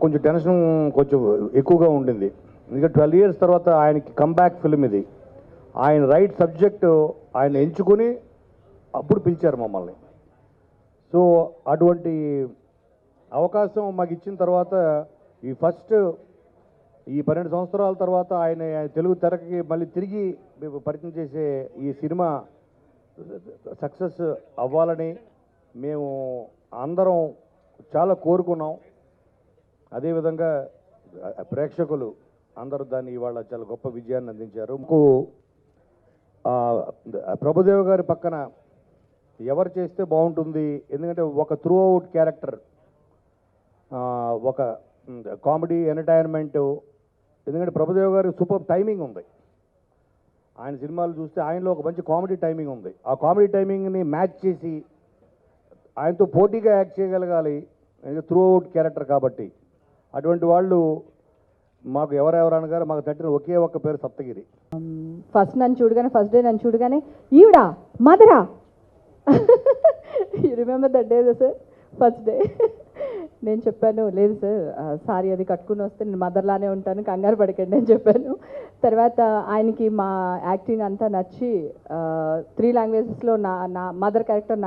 కొంచెం టెన్షన్ కొంచెం ఎక్కువగా ఉండింది. ఎందుకంటే 12 years తర్వాత ఆయనకి కమ్బ్యాక్ ఫిల్మ్ ఇది. ఆయన రైట్ సబ్జెక్టు ఆయన ఎంచుకొని అప్పుడు పిలిచారు మమ్మల్ని. సో అటువంటి అవకాశం మాకు ఇచ్చిన తర్వాత ఈ 12 సంవత్సరాల తర్వాత ఆయన తెలుగు తెరకి మళ్ళీ తిరిగి పరిచయం చేసే ఈ సినిమా సక్సెస్ అవ్వాలని మేము అందరం చాలా కోరుకున్నాం. అదేవిధంగా ప్రేక్షకులు అందరూ దాన్ని ఇవాళ చాలా గొప్ప విజయాన్ని అందించారు. ప్రభుదేవ గారి పక్కన ఎవరు చేస్తే బాగుంటుంది, ఎందుకంటే ఒక త్రూ అవుట్ క్యారెక్టర్, ఒక కామెడీ ఎంటర్టైన్మెంట్. ఎందుకంటే ప్రభుదేవ గారి సూపర్ టైమింగ్ ఉంది. ఆయన సినిమాలు చూస్తే ఆయనలో ఒక మంచి కామెడీ టైమింగ్ ఉంది. ఆ కామెడీ టైమింగ్ని మ్యాచ్ చేసి ఆయనతో పోటీగా యాక్ట్ చేయగలగాలి, త్రూ అవుట్ క్యారెక్టర్ కాబట్టి. అటువంటి వాళ్ళు మాకు ఎవరెవరు అనగానే మాకు తట్టిన ఒకే ఒక్క పేరు సప్తగిరి. ఫస్ట్ డే నన్ను చూడగానే ఈవిడా మదరా you remember that day sir, first day నేను చెప్పాను లేదు సార్ సారీ అది కట్టుకుని వస్తే నేను మదర్లానే ఉంటాను, కంగారు పడకండి అని చెప్పాను. తర్వాత ఆయనకి మా యాక్టింగ్ అంతా నచ్చి 3 languagesలో నా మదర్ క్యారెక్టర్